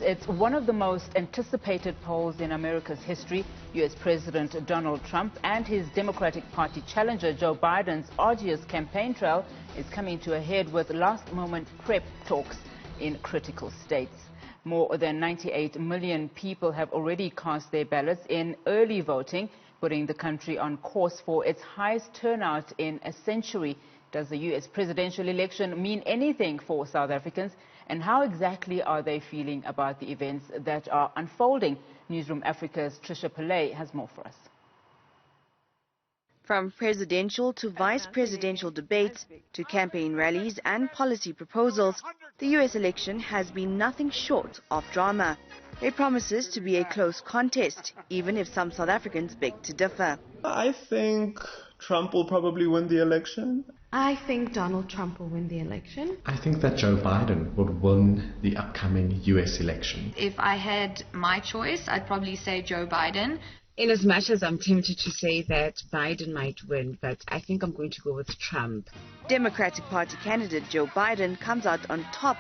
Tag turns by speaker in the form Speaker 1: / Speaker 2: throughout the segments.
Speaker 1: it's one of the most anticipated polls in America's history. U.S. President Donald Trump and his Democratic Party challenger Joe Biden's arduous campaign trail is coming to a head with last-moment prep talks in critical states. More than 98 million people have already cast their ballots in early voting, putting the country on course for its highest turnout in a century. Does the U.S. presidential election mean anything for South Africans? And how exactly are they feeling about the events that are unfolding? Newzroom Afrika's Garth Le Pere has more for us.
Speaker 2: From presidential to vice presidential debates to campaign rallies and policy proposals, the U.S. election has been nothing short of drama. It promises to be a close contest, even if some South Africans beg to differ.
Speaker 3: I think Trump will probably win the election.
Speaker 4: I think Donald Trump will win the election.
Speaker 5: I think that Joe Biden would win the upcoming U.S. election.
Speaker 6: If I had my choice, I'd probably say Joe Biden.
Speaker 7: In as much as I'm tempted to say that Biden might win, but I think I'm going to go with Trump.
Speaker 2: Democratic Party candidate Joe Biden comes out on top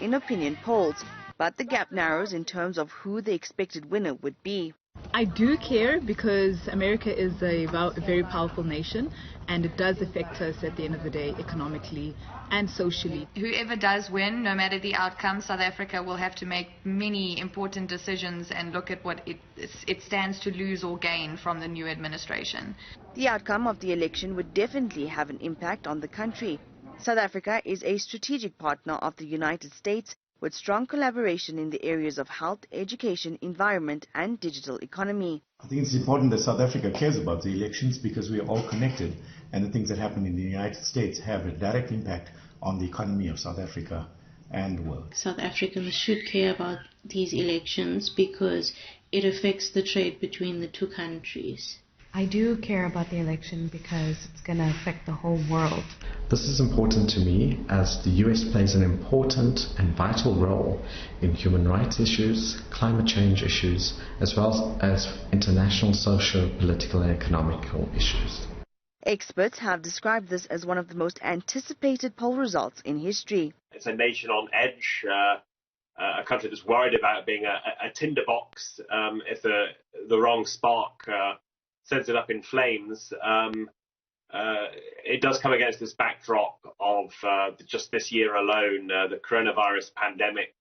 Speaker 2: in opinion polls, but the gap narrows in terms of who the expected winner would be.
Speaker 8: I do care because America is a very powerful nation, and it does affect us at the end of the day economically and socially.
Speaker 6: Whoever does win, no matter the outcome, South Africa will have to make many important decisions and look at what it stands to lose or gain from the new administration.
Speaker 2: The outcome of the election would definitely have an impact on the country. South Africa is a strategic partner of the United States, with strong collaboration in the areas of health, education, environment and digital economy.
Speaker 9: I think it's important that South Africa cares about the elections because we are all connected, and the things that happen in the United States have a direct impact on the economy of South Africa and the world.
Speaker 10: South Africans should care about these elections because it affects the trade between the two countries.
Speaker 4: I do care about the election because it's going to affect the whole world.
Speaker 5: This is important to me as the US plays an important and vital role in human rights issues, climate change issues, as well as international social, political and economical issues.
Speaker 2: Experts have described this as one of the most anticipated poll results in history.
Speaker 11: It's a nation on edge, a country that's worried about being a tinderbox if the wrong spark sends it up in flames. It does come against this backdrop of just this year alone, the coronavirus pandemic.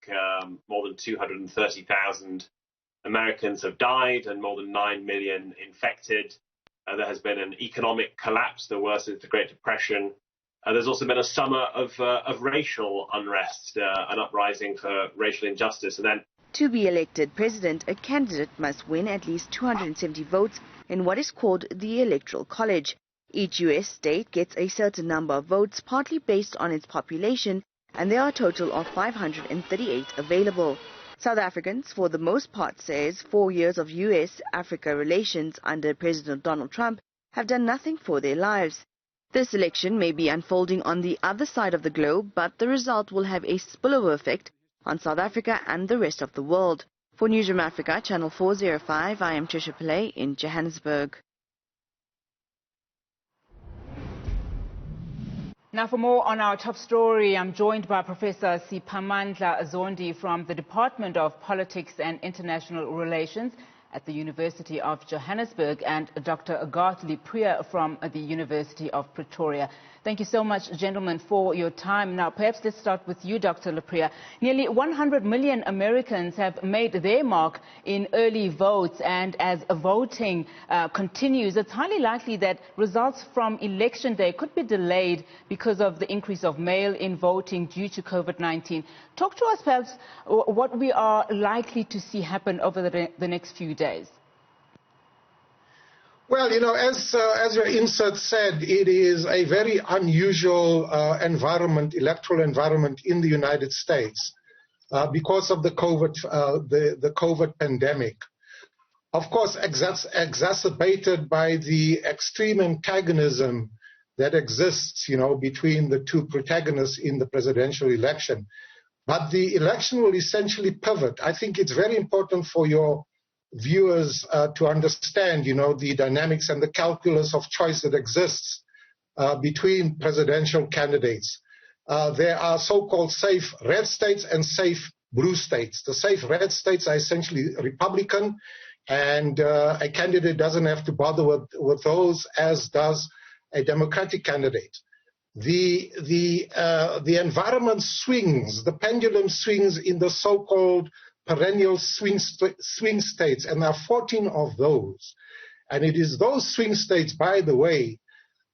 Speaker 11: More than 230,000 Americans have died and more than 9 million infected. There has been an economic collapse, the worst since the Great Depression. There's also been a summer of racial unrest, an uprising for racial injustice. And then,
Speaker 2: to be elected president, a candidate must win at least 270 votes in what is called the Electoral College. Each U.S. state gets a certain number of votes, partly based on its population, and there are a total of 538 available. South Africans, for the most part, says 4 years of U.S.-Africa relations under President Donald Trump have done nothing for their lives. This election may be unfolding on the other side of the globe, but the result will have a spillover effect on South Africa and the rest of the world. For Newzroom Afrika, Channel 405, I am Garth Le Pere in Johannesburg.
Speaker 1: Now for more on our top story, I'm joined by Professor Siphamandla Zondi from the Department of Politics and International Relations at the University of Johannesburg and Dr. Garth Le Pere from the University of Pretoria. Thank you so much, gentlemen, for your time. Now, perhaps let's start with you, Dr. Le Pere. Nearly 100 million Americans have made their mark in early votes, and as voting continues, it's highly likely that results from Election Day could be delayed because of the increase of mail-in voting due to COVID-19. Talk to us, perhaps, what we are likely to see happen over the next few days.
Speaker 12: Well, you know, as your insert said, it is a very unusual electoral environment in the United States because of the COVID pandemic. Of course, exacerbated by the extreme antagonism that exists, you know, between the two protagonists in the presidential election. But the election will essentially pivot. I think it's very important for your viewers to understand, you know, the dynamics and the calculus of choice that exists between presidential candidates. There are so-called safe red states and safe blue states. The safe red states are essentially Republican, and a candidate doesn't have to bother with those, as does a Democratic candidate. The environment swings, the pendulum swings in the so-called perennial swing states, and there are 14 of those. And it is those swing states, by the way,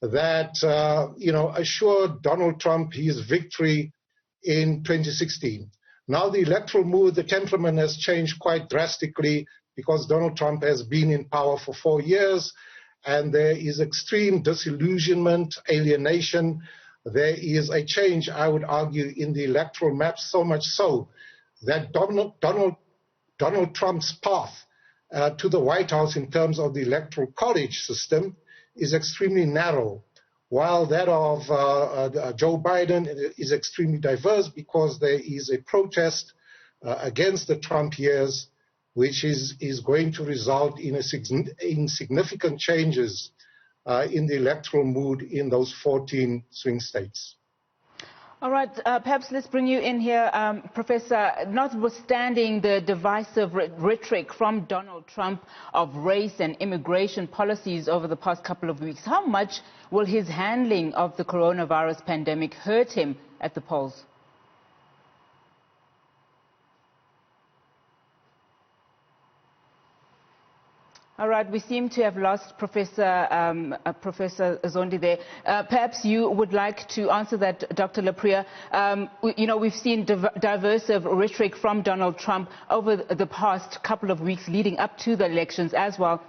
Speaker 12: that assured Donald Trump his victory in 2016. Now the electoral mood, the temperament has changed quite drastically because Donald Trump has been in power for 4 years, and there is extreme disillusionment, alienation. There is a change, I would argue, in the electoral map, so much so that Donald Trump's path to the White House in terms of the electoral college system is extremely narrow, while that of Joe Biden is extremely diverse because there is a protest against the Trump years, which is going to result in significant changes in the electoral mood in those 14 swing states.
Speaker 1: All right, perhaps let's bring you in here, Professor. Notwithstanding the divisive rhetoric from Donald Trump of race and immigration policies over the past couple of weeks, how much will his handling of the coronavirus pandemic hurt him at the polls? All right, we seem to have lost Professor Zondi there. Perhaps you would like to answer that, Dr. Le Pere. We've seen diversive rhetoric from Donald Trump over the past couple of weeks leading up to the elections as well,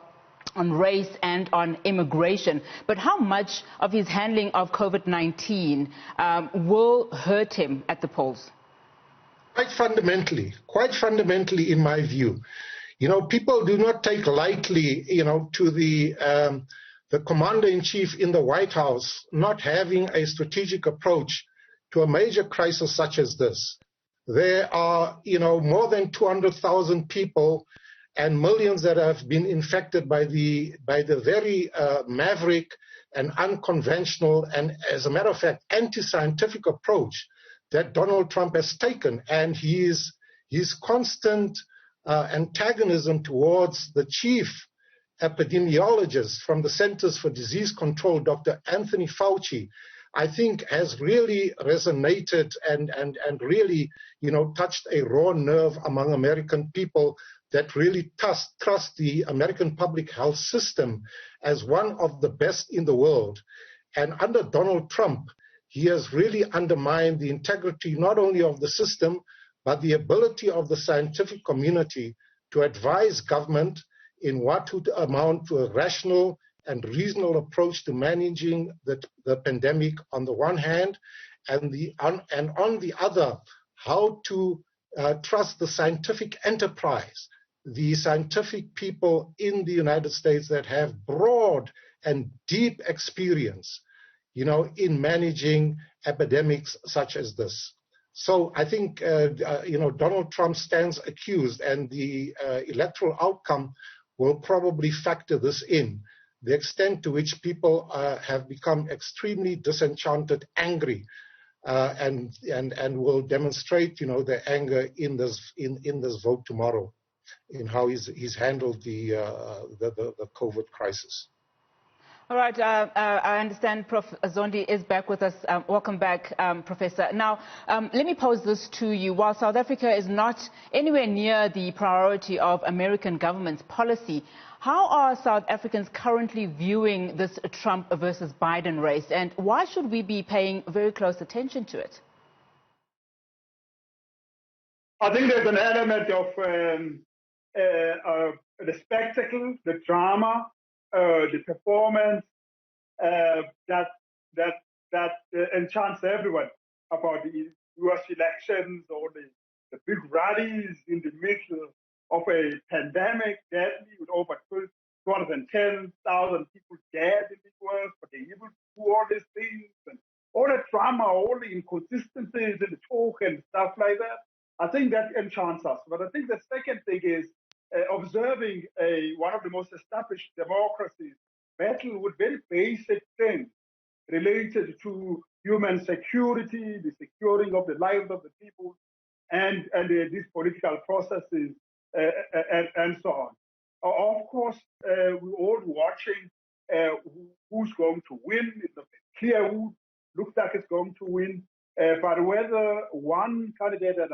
Speaker 1: on race and on immigration. But how much of his handling of COVID-19 will hurt him at the polls?
Speaker 12: Quite fundamentally in my view. People do not take lightly, to the commander-in-chief in the White House not having a strategic approach to a major crisis such as this. There are, more than 200,000 people and millions that have been infected by the very maverick and unconventional and, as a matter of fact, anti-scientific approach that Donald Trump has taken, and his constant antagonism towards the chief epidemiologist from the Centers for Disease Control, Dr. Anthony Fauci, I think has really resonated and really, touched a raw nerve among American people that really trust the American public health system as one of the best in the world. And under Donald Trump, he has really undermined the integrity not only of the system, but the ability of the scientific community to advise government in what would amount to a rational and reasonable approach to managing the pandemic on the one hand, and on the other, how to trust the scientific enterprise, the scientific people in the United States that have broad and deep experience, in managing epidemics such as this. So I think, Donald Trump stands accused, and the electoral outcome will probably factor this in. The extent to which people have become extremely disenchanted, angry, and will demonstrate, their anger in this vote tomorrow, in how he's handled the COVID crisis.
Speaker 1: All right, I understand Prof. Zondi is back with us. Welcome back, Professor. Now, let me pose this to you. While South Africa is not anywhere near the priority of American government's policy, how are South Africans currently viewing this Trump versus Biden race, and why should we be paying very close attention to it?
Speaker 13: I think there's an element of the spectacle, the drama, the performance that enchants everyone about the U.S. elections, or the big rallies in the middle of a pandemic, deadly, with over 210,000 people dead in the U.S., but they're able to do all these things, and all the drama, all the inconsistencies in the talk and stuff like that. I think that enchants us. But I think the second thing is observing one of the most established democracies battle with very basic things related to human security, the securing of the lives of the people, and these political processes and so on. Of course, we're all watching who's going to win. It's not clear who looks like it's going to win, but whether one candidate or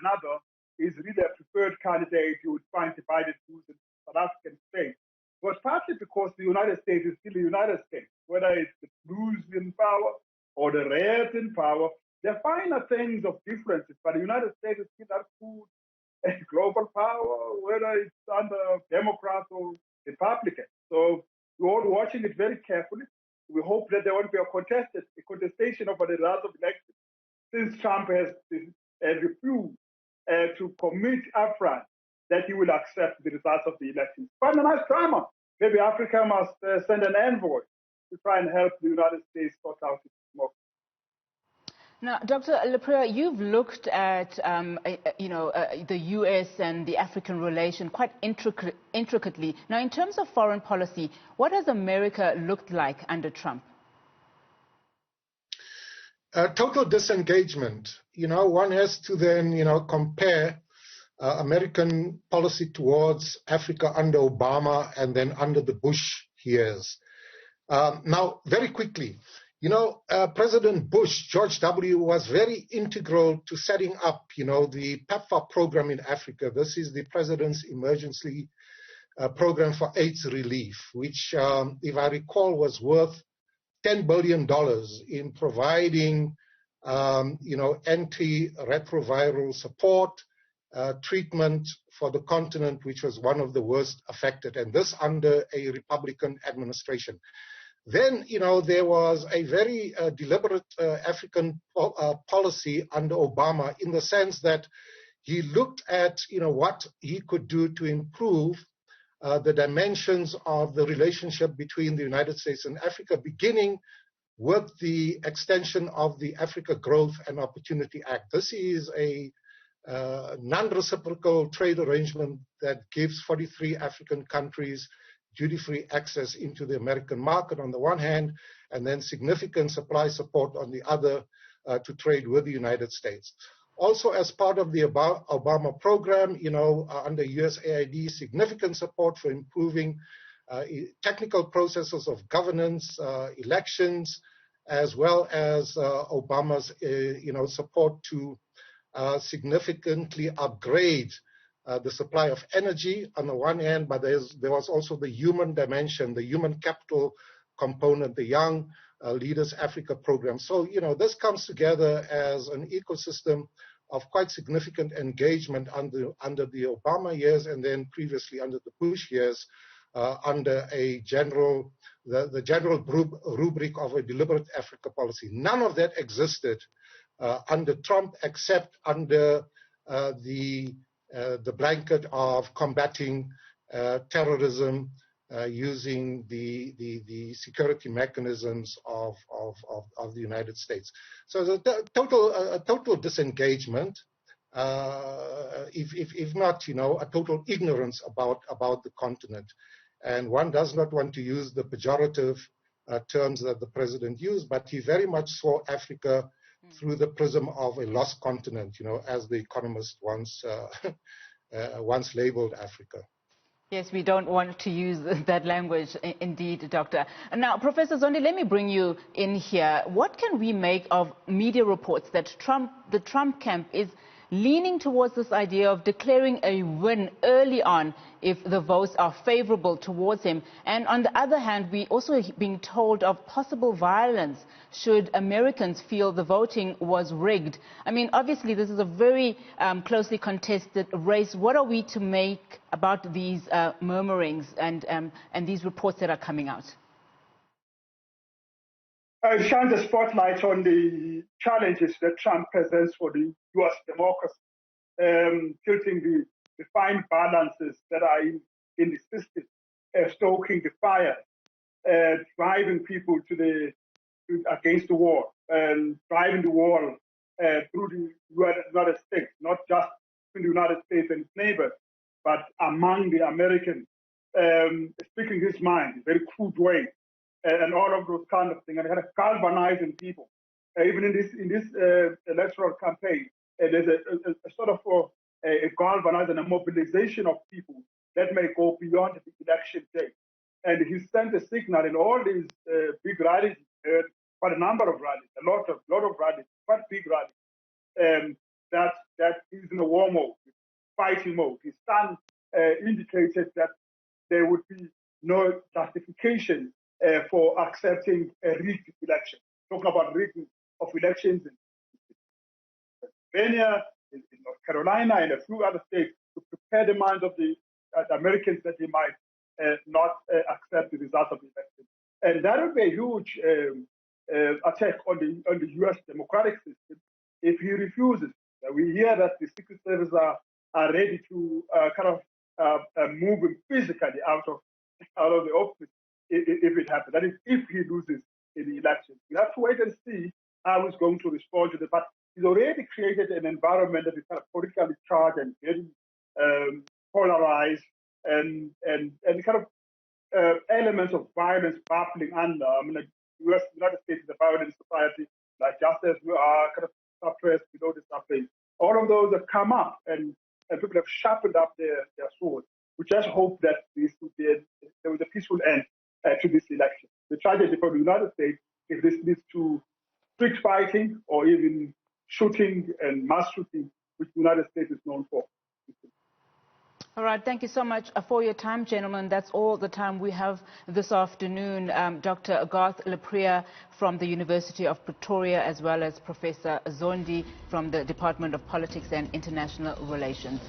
Speaker 13: another is really a preferred candidate, you would find divided views in South African states. But partly because the United States is still the United States, whether it's the blues in power or the reds in power, there are finer things of differences, but the United States is still that food and global power, whether it's under Democrats or Republicans. So we're all watching it very carefully. We hope that there won't be a contestation over the results of elections, since Trump has refused to commit upfront that he will accept the results of the elections. Quite a nice drama. Maybe Africa must send an envoy to try and help the United States sort out its democracy.
Speaker 1: Now, Dr. Le Pere, you've looked at, the U.S. and the African relation quite intricately. Now, in terms of foreign policy, what has America looked like under Trump?
Speaker 12: Total disengagement. One has to then, compare American policy towards Africa under Obama and then under the Bush years. Now, very quickly, President Bush, George W., was very integral to setting up, the PEPFAR program in Africa. This is the President's Emergency Program for AIDS Relief, which, if I recall, was worth $10 billion in providing, antiretroviral support, treatment for the continent, which was one of the worst affected, and this under a Republican administration. Then, there was a very deliberate African policy under Obama, in the sense that he looked at, what he could do to improve the dimensions of the relationship between the United States and Africa, beginning with the extension of the Africa Growth and Opportunity Act. This is a non-reciprocal trade arrangement that gives 43 African countries duty-free access into the American market on the one hand, and then significant supply support on the other to trade with the United States. Also, as part of the Obama program, under USAID, significant support for improving technical processes of governance, elections, as well as Obama's, support to significantly upgrade the supply of energy on the one hand, but there was also the human dimension, the human capital component, the Young Leaders Africa program. So, this comes together as an ecosystem of quite significant engagement under the Obama years, and then previously under the Bush years, under a the general rubric of a deliberate Africa policy. None of that existed under Trump, except under the blanket of combating terrorism using the security mechanisms of the United States. So the total disengagement, if not, a total ignorance about the continent. And one does not want to use the pejorative terms that the president used, but he very much saw Africa through the prism of a lost continent, as the Economist once labeled Africa.
Speaker 1: Yes, we don't want to use that language, indeed, Doctor. Now, Professor Zondi, let me bring you in here. What can we make of media reports that the Trump camp is leaning towards this idea of declaring a win early on if the votes are favorable towards him? And on the other hand, we also being told of possible violence should Americans feel the voting was rigged. I mean, obviously, this is a very closely contested race. What are we to make about these murmurings and these reports that are coming out?
Speaker 13: Shine the spotlight on the challenges that Trump presents for the U.S. democracy, tilting the fine balances that are in the system, stoking the fire, driving people against the wall, and driving the wall through the United States, not just in the United States and its neighbors, but among the Americans, speaking his mind in a very crude way. And all of those kind of things, and kind of galvanizing people. Even in this electoral campaign, there's a sort of a galvanizing and a mobilization of people that may go beyond the election day. And he sent a signal in all these big rallies, quite a number of rallies, a lot of rallies, quite big rallies, that he's in a war mode, fighting mode. His son indicated that there would be no justification for accepting a rigged election. Talking about rigging of elections in Pennsylvania, in North Carolina, and a few other states to prepare the minds of the Americans that they might not accept the result of the election. And that would be a huge attack on the U.S. democratic system if he refuses. We hear that the Secret Service are ready to move him physically out of the office if it happens. That is, if he loses in the election. We have to wait and see how he's going to respond to that. But he's already created an environment that is kind of politically charged and very polarized, and kind of elements of violence bubbling under. I mean, the United States is a violent society, like just as we are kind of suppressed below the surface. All of those have come up, and people have sharpened up their swords. We just hope that there was a peaceful end to this election. The tragedy for the United States, if this leads to street fighting or even shooting and mass shooting, which the United States is known for.
Speaker 1: All right, thank you so much for your time, gentlemen. That's all the time we have this afternoon. Dr. Garth Le Pere from the University of Pretoria, as well as Professor Zondi from the Department of Politics and International Relations.